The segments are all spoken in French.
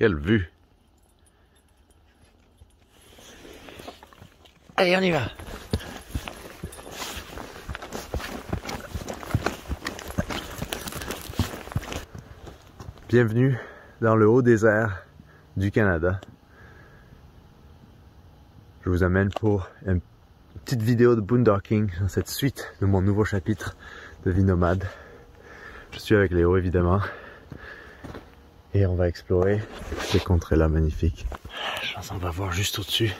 Quelle vue! Allez, on y va! Bienvenue dans le haut désert du Canada. Je vous amène pour une petite vidéo de boondocking dans cette suite de mon nouveau chapitre de vie nomade. Je suis avec Léo évidemment et on va explorer ces contrées-là magnifiques. Je pense qu'on va voir juste au-dessus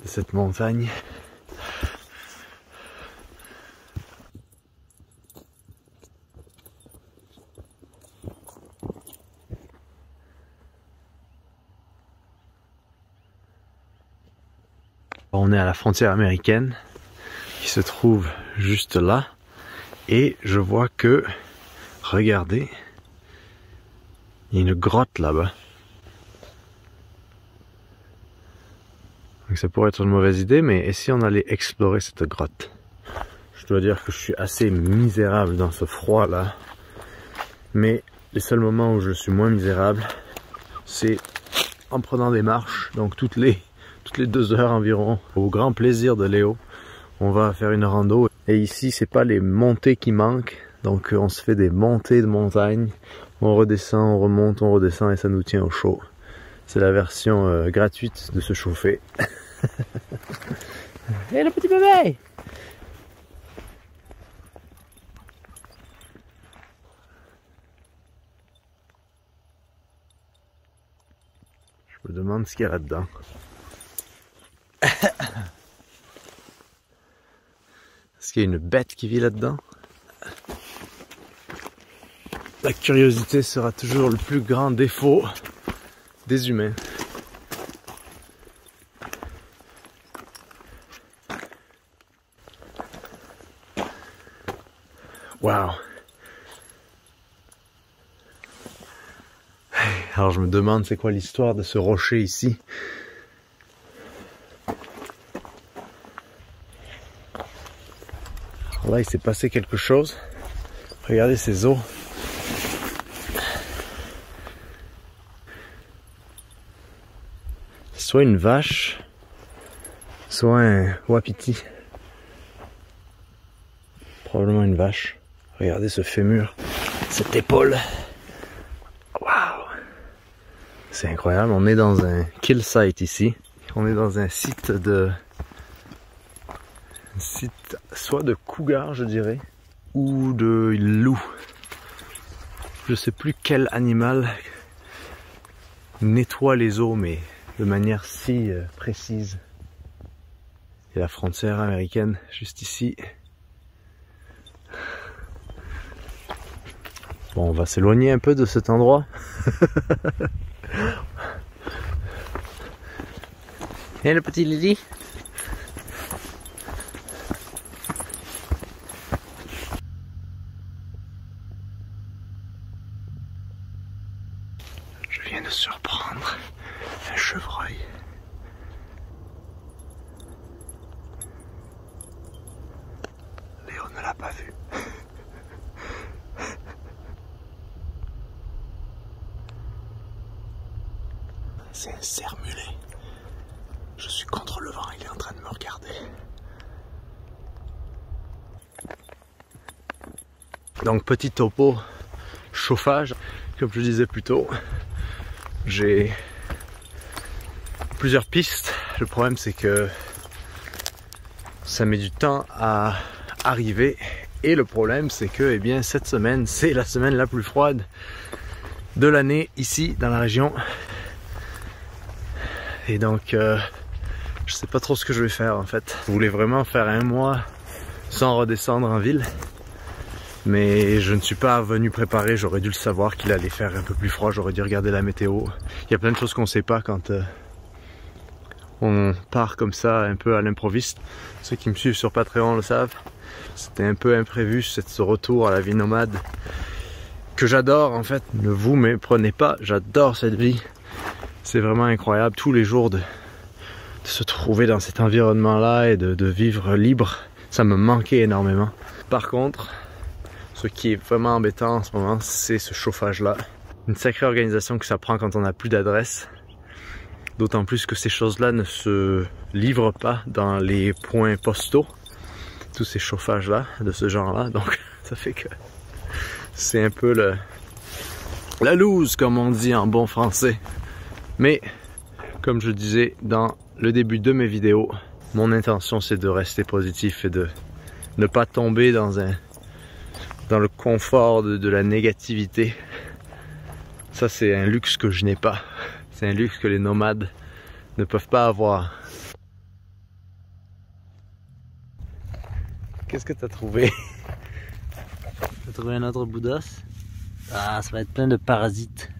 de cette montagne. On est à la frontière américaine qui se trouve juste là et je vois que, regardez, il y a une grotte là-bas. Donc ça pourrait être une mauvaise idée, mais et si on allait explorer cette grotte? Je dois dire que je suis assez misérable dans ce froid là, mais les seuls moments où je suis moins misérable, c'est en prenant des marches, donc toutes les 2 heures environ, au grand plaisir de Léo, on va faire une rando. Et ici, c'est pas les montées qui manquent, donc on se fait des montées de montagne, on redescend, on remonte, on redescend et ça nous tient au chaud. C'est la version gratuite de se chauffer. Hé le petit bébé! Je me demande ce qu'il y a là-dedans. Est-ce qu'il y a une bête qui vit là-dedans? La curiosité sera toujours le plus grand défaut des humains. Waouh! Alors je me demande c'est quoi l'histoire de ce rocher ici. Là, il s'est passé quelque chose. Regardez ces eaux. Soit une vache, soit un wapiti. Probablement une vache. Regardez ce fémur, cette épaule. Waouh! C'est incroyable. On est dans un kill site ici. On est dans un site soit de cougar je dirais, ou de loup. Je sais plus quel animal nettoie les eaux, mais de manière si précise. Et la frontière américaine juste ici. Bon, on va s'éloigner un peu de cet endroit. Et le petit Lily. Je viens de surprendre un chevreuil. Léo ne l'a pas vu. C'est un cerf mulet. Je suis contre le vent, il est en train de me regarder. Donc petit topo chauffage, comme je disais plus tôt, j'ai plusieurs pistes. Le problème c'est que ça met du temps à arriver et le problème c'est que eh bien, cette semaine c'est la semaine la plus froide de l'année ici dans la région. Et donc je sais pas trop ce que je vais faire en fait. Je voulais vraiment faire un mois sans redescendre en ville. Mais je ne suis pas venu préparer, j'aurais dû le savoir qu'il allait faire un peu plus froid, j'aurais dû regarder la météo. Il y a plein de choses qu'on ne sait pas quand on part comme ça un peu à l'improviste. Ceux qui me suivent sur Patreon le savent. C'était un peu imprévu ce retour à la vie nomade que j'adore en fait. Ne vous méprenez pas, j'adore cette vie. C'est vraiment incroyable tous les jours de se trouver dans cet environnement-là et de vivre libre. Ça me manquait énormément. Par contre, ce qui est vraiment embêtant en ce moment, c'est ce chauffage-là. une sacrée organisation que ça prend quand on n'a plus d'adresse. D'autant plus que ces choses-là ne se livrent pas dans les points postaux. Tous ces chauffages-là, de ce genre-là. Donc ça fait que c'est un peu la loose, comme on dit en bon français. Mais, comme je disais dans le début de mes vidéos, mon intention c'est de rester positif et de ne pas tomber dans le confort de la négativité. Ça c'est un luxe que je n'ai pas. C'est un luxe que les nomades ne peuvent pas avoir. Qu'est-ce que t'as trouvé? T'as trouvé un autre bout d'os? Ah, ça va être plein de parasites.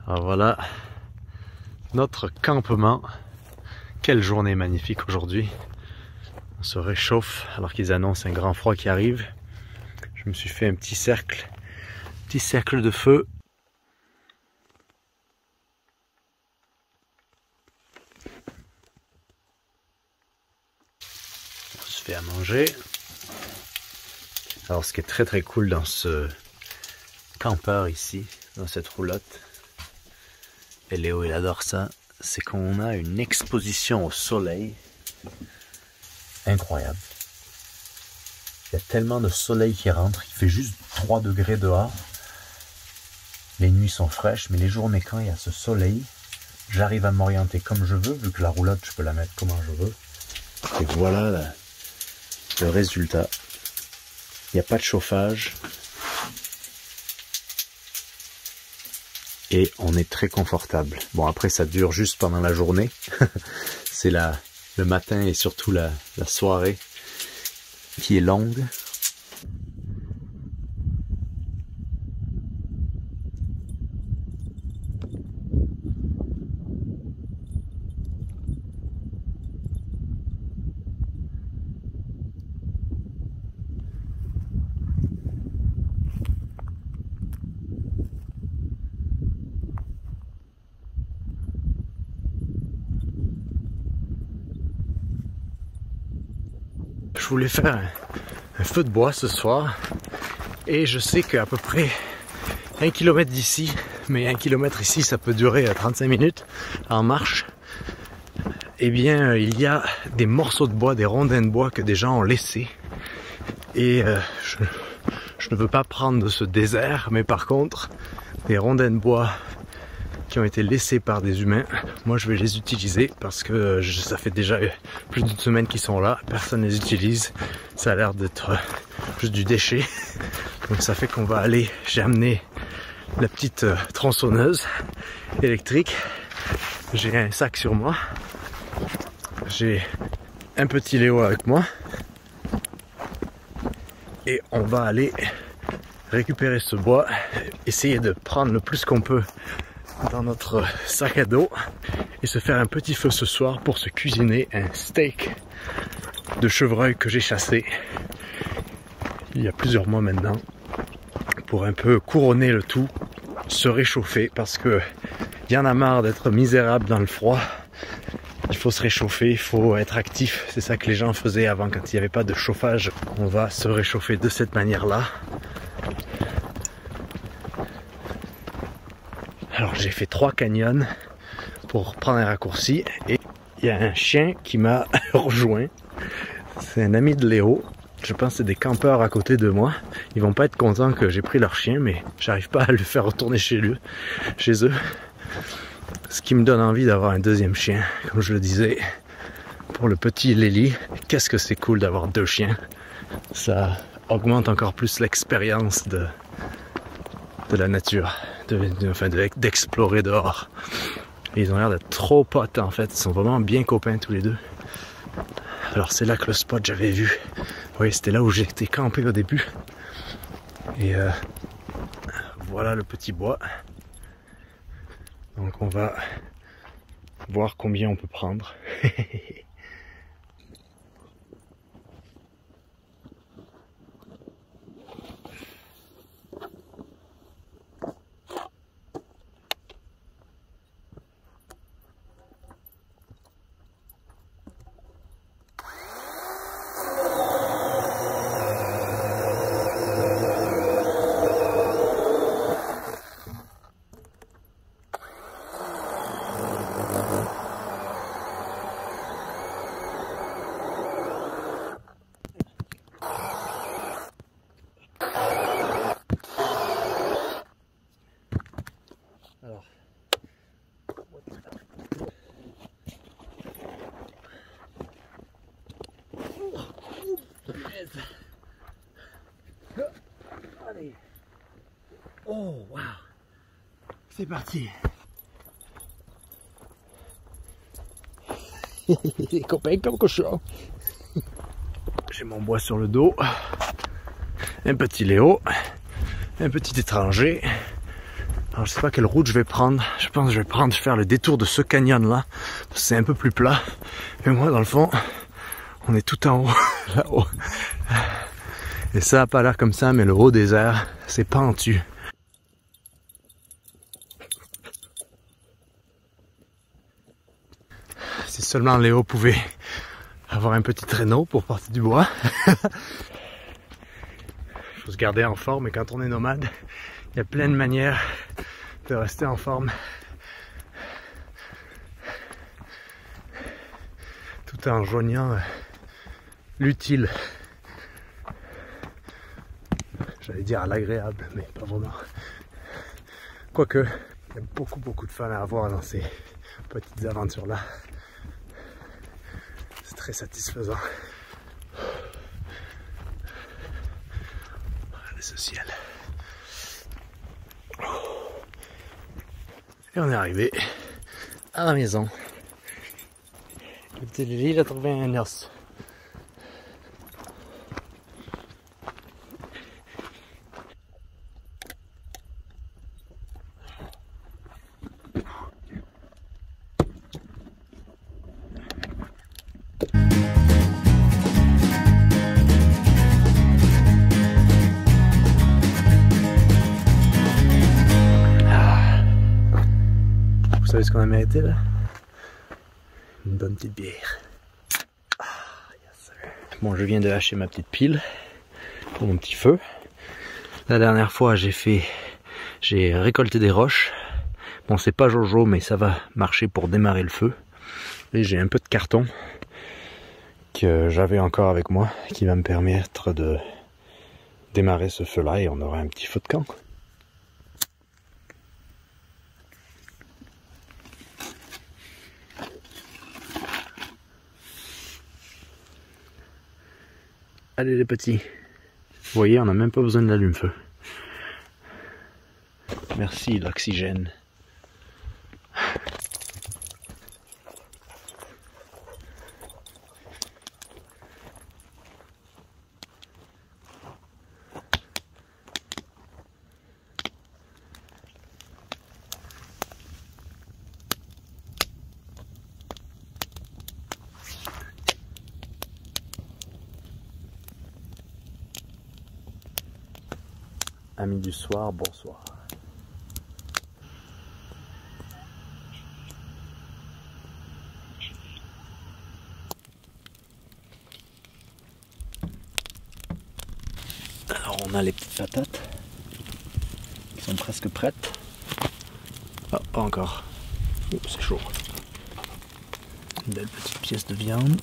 Alors voilà notre campement. Quelle journée magnifique aujourd'hui. On se réchauffe alors qu'ils annoncent un grand froid qui arrive. Je me suis fait un petit cercle de feu. On se fait à manger. Alors ce qui est très très cool dans ce campeur ici, dans cette roulotte, et Léo il adore ça, c'est qu'on a une exposition au soleil incroyable. Il y a tellement de soleil qui rentre, il fait juste 3 degrés dehors. Les nuits sont fraîches, mais les journées quand il y a ce soleil, j'arrive à m'orienter comme je veux, vu que la roulotte je peux la mettre comme je veux. Et voilà le résultat. Il n'y a pas de chauffage. Et on est très confortable. Bon après ça dure juste pendant la journée. C'est le matin et surtout la soirée qui est longue. Je voulais faire un feu de bois ce soir et je sais qu'à peu près 1 km d'ici, mais 1 km ici ça peut durer 35 minutes en marche, eh bien il y a des morceaux de bois, des rondins de bois que des gens ont laissés et je ne veux pas prendre de ce désert, mais par contre des rondins de bois qui ont été laissés par des humains, moi je vais les utiliser parce que ça fait déjà plus d'une semaine qu'ils sont là, personne ne les utilise, ça a l'air d'être juste du déchet, donc ça fait qu'on va aller, j'ai amené la petite tronçonneuse électrique, j'ai un sac sur moi, j'ai un petit Léo avec moi et on va aller récupérer ce bois, essayer de prendre le plus qu'on peut dans notre sac à dos et se faire un petit feu ce soir pour se cuisiner un steak de chevreuil que j'ai chassé il y a plusieurs mois maintenant pour un peu couronner le tout, se réchauffer parce que il y en a marre d'être misérable dans le froid. Il faut se réchauffer, il faut être actif, c'est ça que les gens faisaient avant quand il n'y avait pas de chauffage. On va se réchauffer de cette manière-là. Alors j'ai fait 3 canyons pour prendre un raccourci et il y a un chien qui m'a rejoint. C'est un ami de Léo. Je pense que c'est des campeurs à côté de moi. Ils vont pas être contents que j'ai pris leur chien, mais j'arrive pas à le faire retourner chez eux. Ce qui me donne envie d'avoir un deuxième chien, comme je le disais. Pour le petit Léli, qu'est-ce que c'est cool d'avoir 2 chiens. Ça augmente encore plus l'expérience de la nature. D'explorer dehors. Et ils ont l'air d'être trop potes en fait, ils sont vraiment bien copains tous les deux. Alors c'est là que le spot j'avais vu. Oui, c'était là où j'étais campé au début. Et voilà le petit bois. Donc on va voir combien on peut prendre. Oh, waouh. C'est parti. Les copains comme cochon. J'ai mon bois sur le dos. Un petit Léo. Un petit étranger. Alors je sais pas quelle route je vais prendre. Je pense que je vais faire le détour de ce canyon là. C'est un peu plus plat. Et moi dans le fond, on est tout en haut. Là-haut. Et ça a pas l'air comme ça, mais le haut des airs, c'est pentu. Si seulement Léo pouvait avoir un petit traîneau pour porter du bois. Il faut se garder en forme, et quand on est nomade, il y a plein de manières de rester en forme. Tout en joignant l'utile. J'allais dire à l'agréable, mais pas vraiment. Quoique, il y a beaucoup de fun à avoir dans ces petites aventures-là. C'est très satisfaisant. Regardez ce ciel. Et on est arrivé à la maison. Le petit Lily, il a trouvé un os. Vous savez ce qu'on a mérité là? Une bonne petite bière. Ah, yes sir. Bon, je viens de hacher ma petite pile pour mon petit feu. La dernière fois, j'ai récolté des roches. Bon, c'est pas Jojo, mais ça va marcher pour démarrer le feu. Et j'ai un peu de carton que j'avais encore avec moi, qui va me permettre de démarrer ce feu-là, et on aura un petit feu de camp. Allez les petits, vous voyez, on n'a même pas besoin de l'allume-feu. Merci l'oxygène. Amis du soir, bonsoir. Alors on a les petites patates qui sont presque prêtes. Ah, pas encore. Oh, c'est chaud. Une belle petite pièce de viande.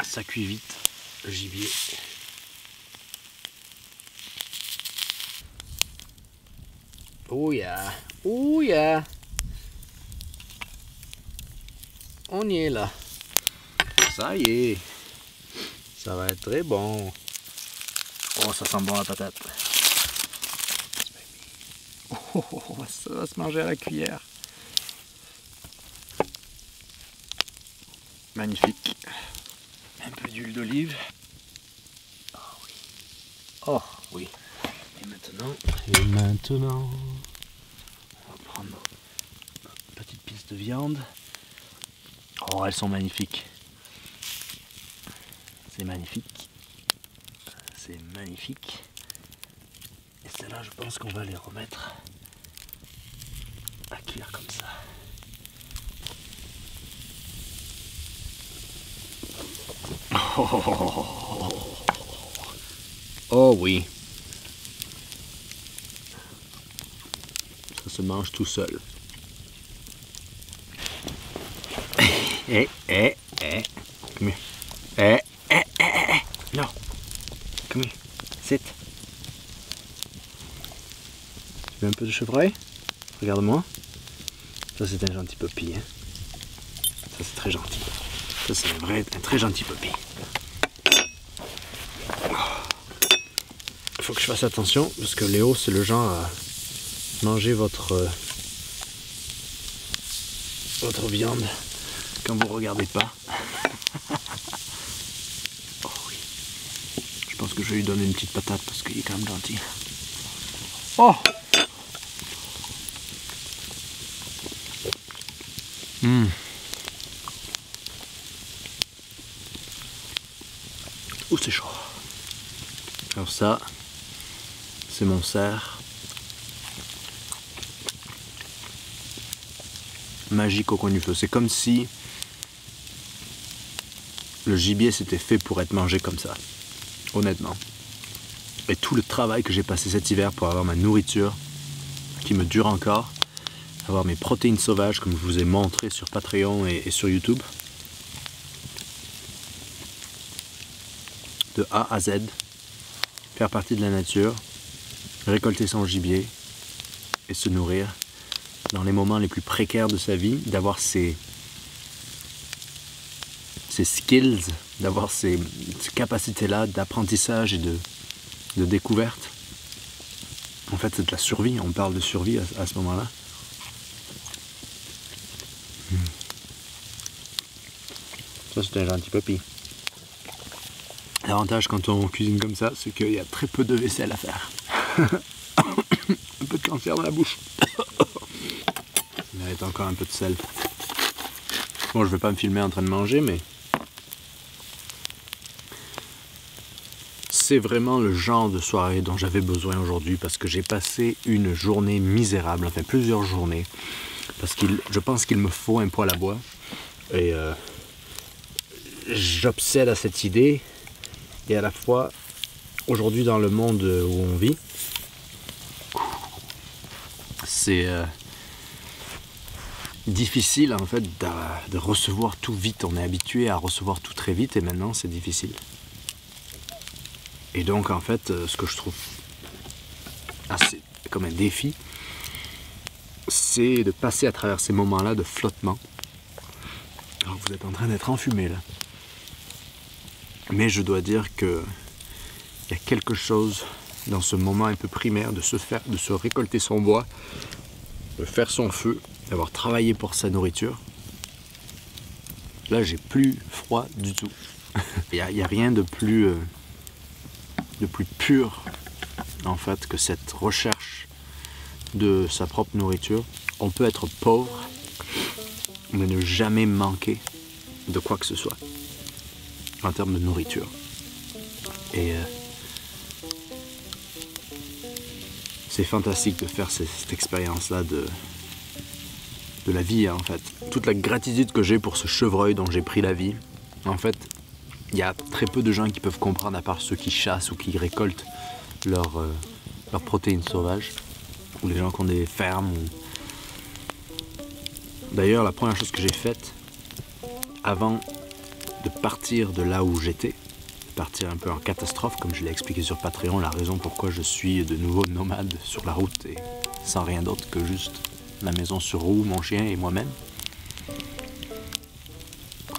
Ça cuit vite, le gibier. Oh yeah, oh yeah. On y est là. Ça y est. Ça va être très bon. Oh, ça sent bon la patate. Oh, ça va se manger à la cuillère. Magnifique. Un peu d'huile d'olive. Oh oui. Oh oui. Et maintenant, on va prendre nos petites pièces de viande. Oh, elles sont magnifiques. C'est magnifique. C'est magnifique. Et celles-là, je pense qu'on va les remettre à cuire comme ça. Oh, Oh oui. Ça se mange tout seul. Come here. No. Come here. Sit. Tu veux un peu de chevreuil? Regarde-moi. Ça c'est un gentil puppy. Hein. Ça c'est très gentil. Ça c'est un très gentil puppy. Il faut que je fasse attention parce que Léo c'est le genre à manger votre viande quand vous regardez pas. Oh oui. Je pense que je vais lui donner une petite patate parce qu'il est quand même gentil. Oh. Ouh, c'est chaud. Alors ça, c'est mon cerf. Magique au coin du feu. C'est comme si le gibier s'était fait pour être mangé comme ça. Honnêtement. Et tout le travail que j'ai passé cet hiver pour avoir ma nourriture, qui me dure encore, avoir mes protéines sauvages comme je vous ai montré sur Patreon et sur YouTube. De A à Z, faire partie de la nature, récolter son gibier et se nourrir dans les moments les plus précaires de sa vie, d'avoir ces skills, d'avoir ces capacités-là d'apprentissage et de découverte. En fait, c'est de la survie, on parle de survie à ce moment-là. Ça, c'est un gentil puppy. L'avantage quand on cuisine comme ça, c'est qu'il y a très peu de vaisselle à faire. Un peu de cancer dans la bouche. Il mérite encore un peu de sel. Bon, je vais pas me filmer en train de manger, mais c'est vraiment le genre de soirée dont j'avais besoin aujourd'hui parce que j'ai passé une journée misérable, enfin plusieurs journées, parce que je pense qu'il me faut un poêle à bois et j'obsède à cette idée. Et à la fois, aujourd'hui dans le monde où on vit, c'est difficile en fait de recevoir tout vite. On est habitué à recevoir tout très vite et maintenant c'est difficile. Et donc en fait, ce que je trouve assez comme un défi, c'est de passer à travers ces moments-là de flottement. Alors vous êtes en train d'être enfumé là. Mais je dois dire que il y a quelque chose dans ce moment un peu primaire de se récolter son bois, de faire son feu, d'avoir travaillé pour sa nourriture. Là, j'ai plus froid du tout. Il y a rien de plus pur en fait que cette recherche de sa propre nourriture. On peut être pauvre, mais ne jamais manquer de quoi que ce soit en termes de nourriture. Et c'est fantastique de faire cette expérience-là de la vie, hein, en fait. Toute la gratitude que j'ai pour ce chevreuil dont j'ai pris la vie, en fait, il y a très peu de gens qui peuvent comprendre, à part ceux qui chassent ou qui récoltent leurs protéines sauvages, ou les gens qui ont des fermes. D'ailleurs, la première chose que j'ai faite, avant de partir de là où j'étais, partir un peu en catastrophe, comme je l'ai expliqué sur Patreon, la raison pourquoi je suis de nouveau nomade sur la route et sans rien d'autre que juste la maison sur roue, mon chien et moi-même.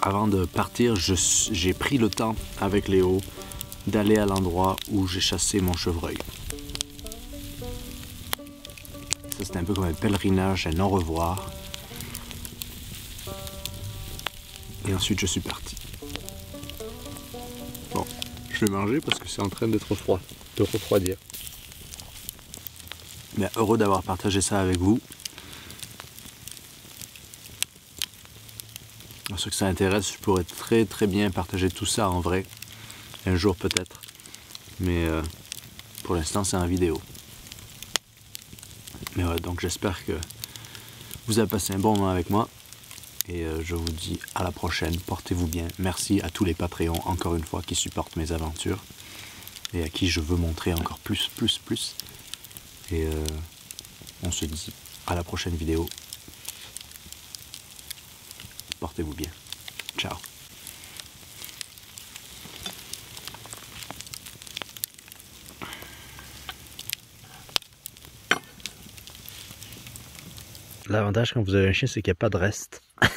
Avant de partir, j'ai pris le temps avec Léo d'aller à l'endroit où j'ai chassé mon chevreuil. Ça, c'était un peu comme un pèlerinage, un au revoir. Et ensuite, je suis parti. Bon, je vais manger parce que c'est en train d'être froid, de refroidir. Mais heureux d'avoir partagé ça avec vous. À ceux que ça intéresse, je pourrais très très bien partager tout ça en vrai. Un jour peut-être. Mais pour l'instant, c'est en vidéo. Mais ouais, donc j'espère que vous avez passé un bon moment avec moi. Et je vous dis à la prochaine. Portez-vous bien. Merci à tous les Patreons, encore une fois, qui supportent mes aventures. et à qui je veux montrer encore plus. Et on se dit à la prochaine vidéo. Portez-vous bien. Ciao. L'avantage quand vous avez un chien, c'est qu'il n'y a pas de reste. 1,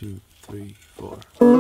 2, 3, 4.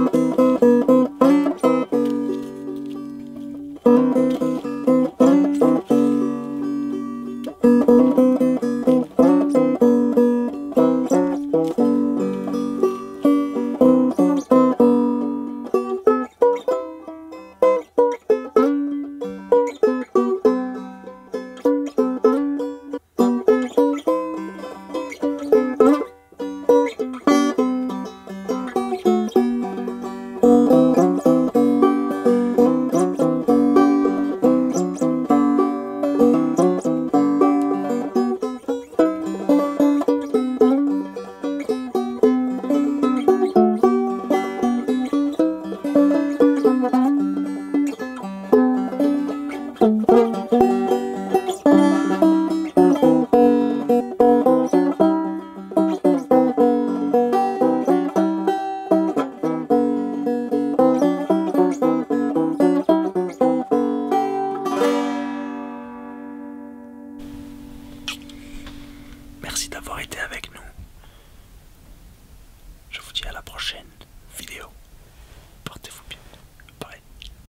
Merci d'avoir été avec nous. Je vous dis à la prochaine vidéo. Portez-vous bien.